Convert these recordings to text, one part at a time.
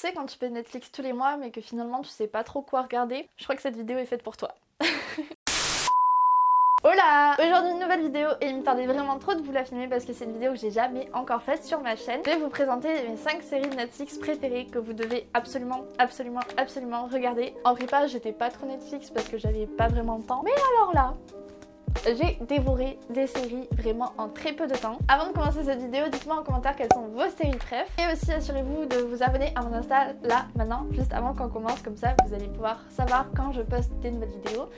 sais quand tu payes Netflix tous les mois mais que finalement tu sais pas trop quoi regarder, je crois que cette vidéo est faite pour toi. Hola! Aujourd'hui une nouvelle vidéo et il me tardait vraiment trop de vous la filmer parce que c'est une vidéo que j'ai jamais encore faite sur ma chaîne. Je vais vous présenter mes 5 séries Netflix préférées que vous devez absolument regarder. En prépa j'étais pas trop Netflix parce que j'avais pas vraiment le temps, mais alors là j'ai dévoré des séries vraiment en très peu de temps. Avant de commencer cette vidéo, dites-moi en commentaire quelles sont vos séries préf. Et aussi assurez-vous de vous abonner à mon Insta là, maintenant, juste avant qu'on commence. Comme ça, vous allez pouvoir savoir quand je poste des nouvelles vidéos.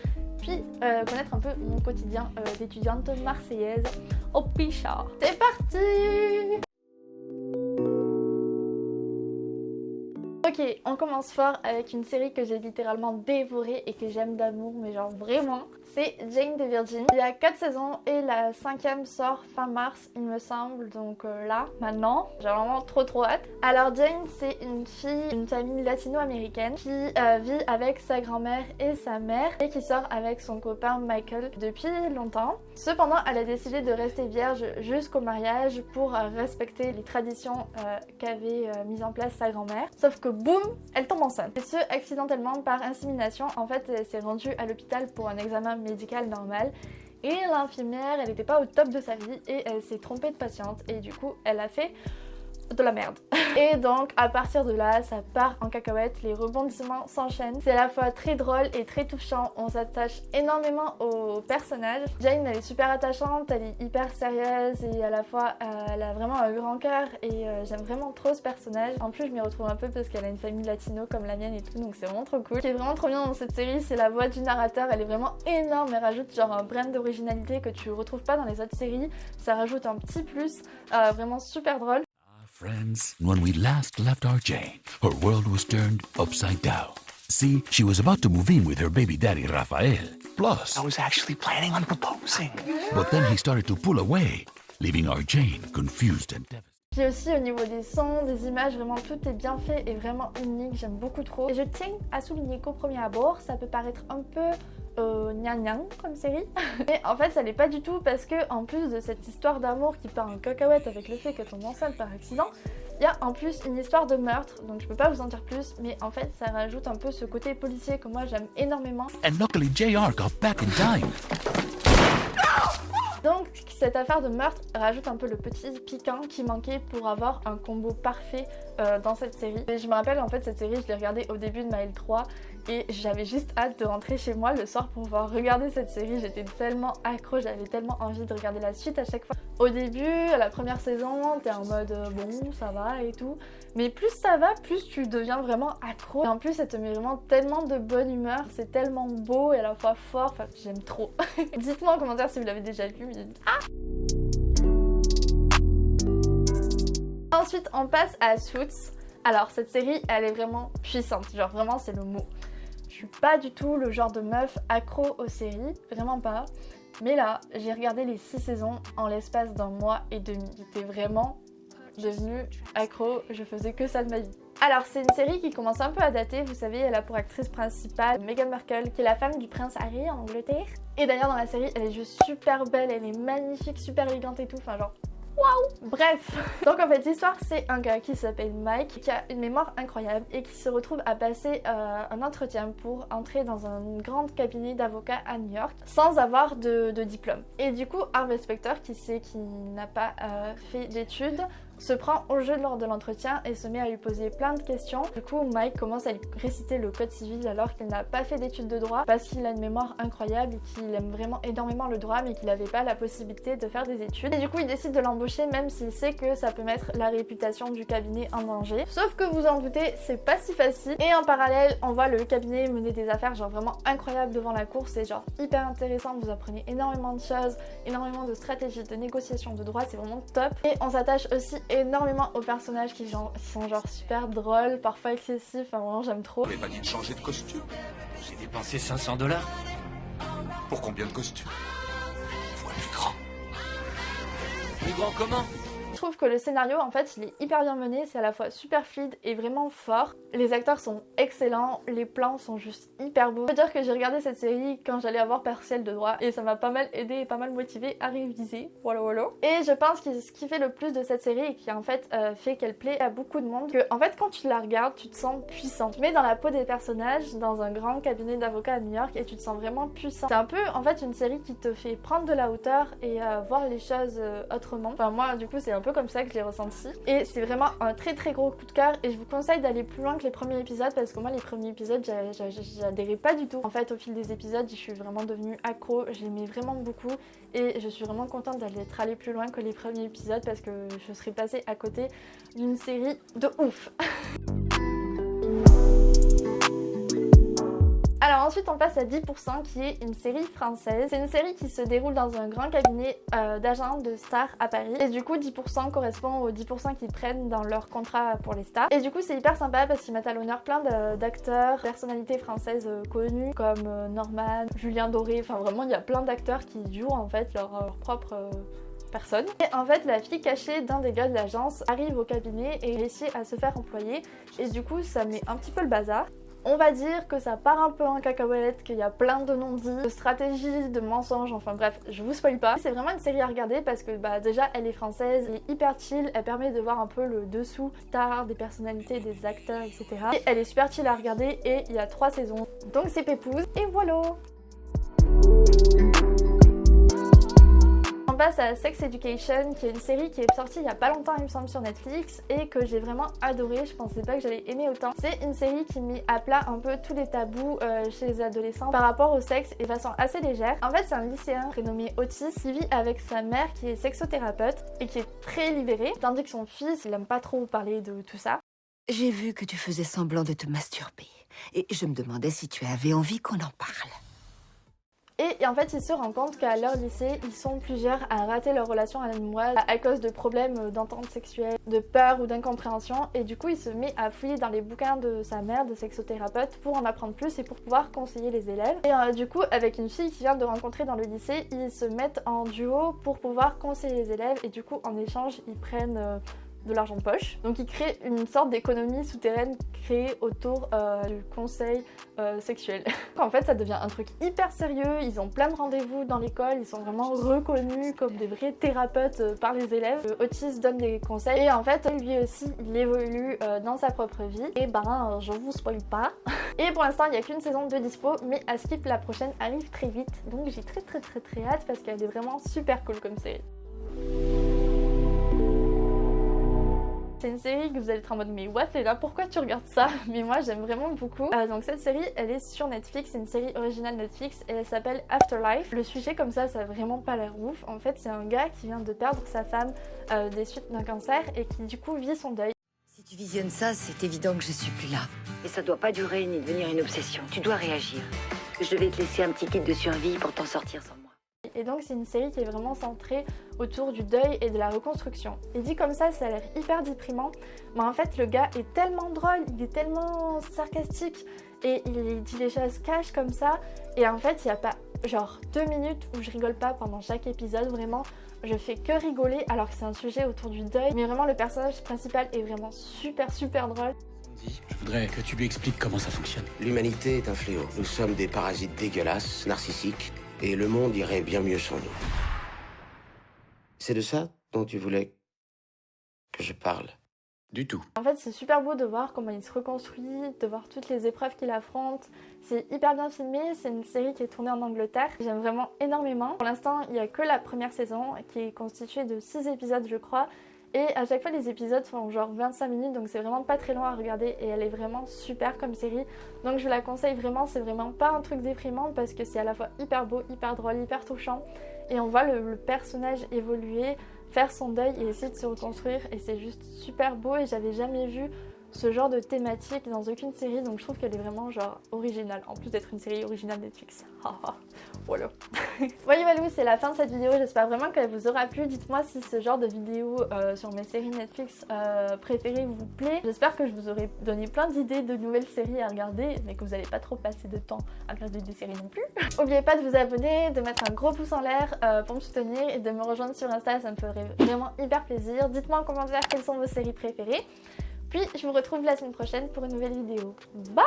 Puis connaître un peu mon quotidien d'étudiante marseillaise au Pichard. C'est parti! Ok, on commence fort avec une série que j'ai littéralement dévorée et que j'aime d'amour, mais genre vraiment. C'est Jane the Virgin. Il y a 4 saisons et la 5e sort fin mars, il me semble. Donc là, maintenant, j'ai vraiment trop hâte. Alors Jane, c'est une fille d'une famille latino-américaine qui vit avec sa grand-mère et sa mère et qui sort avec son copain Michael depuis longtemps. Cependant, elle a décidé de rester vierge jusqu'au mariage pour respecter les traditions qu'avait mises en place sa grand-mère. Sauf que boum, elle tombe enceinte. Et ce, accidentellement par insémination. En fait, elle s'est rendue à l'hôpital pour un examen médical normal. Et l'infirmière, elle n'était pas au top de sa vie et elle s'est trompée de patiente. Et du coup, elle a fait de la merde. Et donc à partir de là, ça part en cacahuète, les rebondissements s'enchaînent. C'est à la fois très drôle et très touchant, on s'attache énormément aux personnages. Jane, elle est super attachante, elle est hyper sérieuse et à la fois elle a vraiment un grand cœur et j'aime vraiment trop ce personnage. En plus je m'y retrouve un peu parce qu'elle a une famille latino comme la mienne et tout, donc c'est vraiment trop cool. Ce qui est vraiment trop bien dans cette série, c'est la voix du narrateur, elle est vraiment énorme, elle rajoute genre un brin d'originalité que tu retrouves pas dans les autres séries. Ça rajoute un petit plus, vraiment super drôle. Friends, when we last left our Jane, her world was turned upside down. See, she was about to move in with her baby daddy Rafael. Plus, I was actually planning on proposing. But then he started to pull away, leaving our Jane confused and devastated. Puis aussi au niveau des sons, des images, vraiment tout est bien fait et vraiment unique, j'aime beaucoup trop. Et je tiens à souligner qu'au premier abord, ça peut paraître un peu gnang comme série. Mais en fait ça l'est pas du tout parce que en plus de cette histoire d'amour qui part en cacahuète avec le fait qu'elle tombe enceinte par accident, il y a en plus une histoire de meurtre, donc je peux pas vous en dire plus, mais en fait ça rajoute un peu ce côté policier que moi j'aime énormément. And luckily JR got back in time. Donc cette affaire de meurtre rajoute un peu le petit piquant qui manquait pour avoir un combo parfait dans cette série. Et je me rappelle en fait cette série je l'ai regardée au début de ma L3 et j'avais juste hâte de rentrer chez moi le soir pour pouvoir regarder cette série. J'étais tellement accro, j'avais tellement envie de regarder la suite à chaque fois. Au début, à la première saison, t'es en mode bon ça va et tout. Mais plus ça va, plus tu deviens vraiment accro. Et en plus, ça te met vraiment tellement de bonne humeur. C'est tellement beau et à la fois fort. Enfin, j'aime trop. Dites-moi en commentaire si vous l'avez déjà vu. Mais... Ah! Ensuite, on passe à Suits. Alors, cette série, elle est vraiment puissante. Genre, vraiment, c'est le mot. Je suis pas du tout le genre de meuf accro aux séries. Vraiment pas. Mais là, j'ai regardé les 6 saisons en l'espace d'un mois et demi. J'étais vraiment devenue accro, je faisais que ça de ma vie. Alors c'est une série qui commence un peu à dater, vous savez, elle a pour actrice principale Meghan Markle, qui est la femme du prince Harry en Angleterre. Et d'ailleurs dans la série, elle est juste super belle, elle est magnifique, super élégante et tout, enfin genre... Waouh! Bref, donc en fait l'histoire c'est un gars qui s'appelle Mike qui a une mémoire incroyable et qui se retrouve à passer un entretien pour entrer dans un grand cabinet d'avocats à New York sans avoir de diplôme. Et du coup Harvey Specter, qui sait qu'il n'a pas fait d'études, se prend au jeu lors de l'entretien et se met à lui poser plein de questions. Du coup Mike commence à lui réciter le code civil alors qu'il n'a pas fait d'études de droit parce qu'il a une mémoire incroyable et qu'il aime vraiment énormément le droit mais qu'il n'avait pas la possibilité de faire des études. Et du coup il décide de l'embaucher même s'il sait que ça peut mettre la réputation du cabinet en danger. Sauf que vous en doutez, c'est pas si facile. Et en parallèle on voit le cabinet mener des affaires genre vraiment incroyables devant la cour. C'est genre hyper intéressant, vous apprenez énormément de choses, énormément de stratégies, de négociations, de droit, c'est vraiment top. Et on s'attache aussi énormément aux personnages qui sont genre super drôles, parfois excessifs, enfin vraiment j'aime trop. Vous m'avez pas dit de changer de costume? J'ai dépensé 500 $. Pour combien de costumes? Pour le plus grand. Plus grand comment? trouve que le scénario en fait il est hyper bien mené, c'est à la fois super fluide et vraiment fort. Les acteurs sont excellents, les plans sont juste hyper beaux. Je peux dire que j'ai regardé cette série quand j'allais avoir partiel de droit et ça m'a pas mal aidé et pas mal motivé à réviser. Voilà. Et je pense que ce qui fait le plus de cette série et qui en fait fait qu'elle plaît à beaucoup de monde, que en fait quand tu la regardes tu te sens puissant. Tu te mets dans la peau des personnages dans un grand cabinet d'avocats à New York et tu te sens vraiment puissant. C'est un peu en fait une série qui te fait prendre de la hauteur et voir les choses autrement. Enfin moi du coup c'est un peu comme ça que je l'ai ressenti et c'est vraiment un très très gros coup de cœur et je vous conseille d'aller plus loin que les premiers épisodes parce que moi les premiers épisodes j'adhérais pas du tout. En fait au fil des épisodes je suis vraiment devenue accro, j'aimais vraiment beaucoup et je suis vraiment contente d'être allée plus loin que les premiers épisodes parce que je serais passée à côté d'une série de ouf. Alors ensuite on passe à 10% qui est une série française. C'est une série qui se déroule dans un grand cabinet d'agents de stars à Paris. Et du coup 10% correspond aux 10% qu'ils prennent dans leur contrat pour les stars. Et du coup c'est hyper sympa parce qu'ils mettent à l'honneur plein d'acteurs, personnalités françaises connues comme Norman, Julien Doré. Enfin vraiment il y a plein d'acteurs qui jouent en fait leur propre... personne. Et en fait la fille cachée d'un des gars de l'agence arrive au cabinet et réussit à se faire employer et du coup ça met un petit peu le bazar. On va dire que ça part un peu en cacahuète, qu'il y a plein de non-dits, de stratégies, de mensonges, enfin bref, je vous spoil pas. C'est vraiment une série à regarder parce que déjà elle est française, elle est hyper chill, elle permet de voir un peu le dessous star des personnalités, des acteurs, etc. Et elle est super chill à regarder et il y a 3 saisons, donc c'est pépouze et voilà. On passe à Sex Education, qui est une série qui est sortie il y a pas longtemps il me semble sur Netflix et que j'ai vraiment adoré, je pensais pas que j'allais aimer autant. C'est une série qui met à plat un peu tous les tabous chez les adolescents par rapport au sexe et de façon assez légère. En fait c'est un lycéen prénommé Otis qui vit avec sa mère qui est sexothérapeute et qui est très libéré, tandis que son fils il aime pas trop parler de tout ça. J'ai vu que tu faisais semblant de te masturber et je me demandais si tu avais envie qu'on en parle. Et en fait, il se rend compte qu'à leur lycée, ils sont plusieurs à rater leur relation amoureuse à cause de problèmes d'entente sexuelle, de peur ou d'incompréhension. Et du coup, il se met à fouiller dans les bouquins de sa mère, de sexothérapeute, pour en apprendre plus et pour pouvoir conseiller les élèves. Et du coup, avec une fille qu'il vient de rencontrer dans le lycée, ils se mettent en duo pour pouvoir conseiller les élèves. Et du coup, en échange, ils prennent... de l'argent de poche. Donc ils créent une sorte d'économie souterraine créée autour du conseil sexuel. En fait ça devient un truc hyper sérieux, ils ont plein de rendez-vous dans l'école, ils sont vraiment reconnus comme des vrais thérapeutes par les élèves. Otis donne des conseils et en fait lui aussi il évolue dans sa propre vie. Et je vous spoil pas. Et pour l'instant il n'y a qu'une saison de dispo mais à skip la prochaine arrive très vite. Donc j'ai très hâte parce qu'elle est vraiment super cool comme série. C'est une série que vous allez être en mode mais what Léla, pourquoi tu regardes ça? Mais moi j'aime vraiment beaucoup. Donc cette série elle est sur Netflix, c'est une série originale Netflix et elle s'appelle Afterlife. Le sujet comme ça a vraiment pas l'air ouf. En fait c'est un gars qui vient de perdre sa femme des suites d'un cancer et qui du coup vit son deuil. Si tu visionnes ça, c'est évident que je suis plus là. Et ça doit pas durer ni devenir une obsession. Tu dois réagir. Je vais te laisser un petit kit de survie pour t'en sortir sans moi. Et donc c'est une série qui est vraiment centrée autour du deuil et de la reconstruction. Et dit comme ça a l'air hyper déprimant, mais en fait le gars est tellement drôle, il est tellement sarcastique et il dit les choses cash comme ça. Et en fait il n'y a pas genre 2 minutes où je rigole pas pendant chaque épisode, vraiment je fais que rigoler alors que c'est un sujet autour du deuil. Mais vraiment le personnage principal est vraiment super drôle. Je voudrais que tu lui expliques comment ça fonctionne. L'humanité est un fléau. Nous sommes des parasites dégueulasses, narcissiques, et le monde irait bien mieux sans nous. C'est de ça dont tu voulais que je parle? Du tout. En fait c'est super beau de voir comment il se reconstruit, de voir toutes les épreuves qu'il affronte. C'est hyper bien filmé, c'est une série qui est tournée en Angleterre. J'aime vraiment énormément. Pour l'instant il n'y a que la première saison qui est constituée de 6 épisodes je crois. Et à chaque fois les épisodes font genre 25 minutes donc c'est vraiment pas très long à regarder et elle est vraiment super comme série. Donc je vous la conseille vraiment, c'est vraiment pas un truc déprimant parce que c'est à la fois hyper beau, hyper drôle, hyper touchant. Et on voit le personnage évoluer, faire son deuil et essayer de se reconstruire et c'est juste super beau et j'avais jamais vu ce genre de thématique dans aucune série, donc je trouve qu'elle est vraiment genre originale, en plus d'être une série originale Netflix. Voilà. Voilà, c'est la fin de cette vidéo, j'espère vraiment qu'elle vous aura plu. Dites-moi si ce genre de vidéo sur mes séries Netflix préférées vous plaît. J'espère que je vous aurai donné plein d'idées de nouvelles séries à regarder, mais que vous n'allez pas trop passer de temps à regarder des séries non plus. N'oubliez pas de vous abonner, de mettre un gros pouce en l'air pour me soutenir et de me rejoindre sur Insta, ça me ferait vraiment hyper plaisir. Dites-moi en commentaire quelles sont vos séries préférées. Puis je vous retrouve la semaine prochaine pour une nouvelle vidéo. Bye!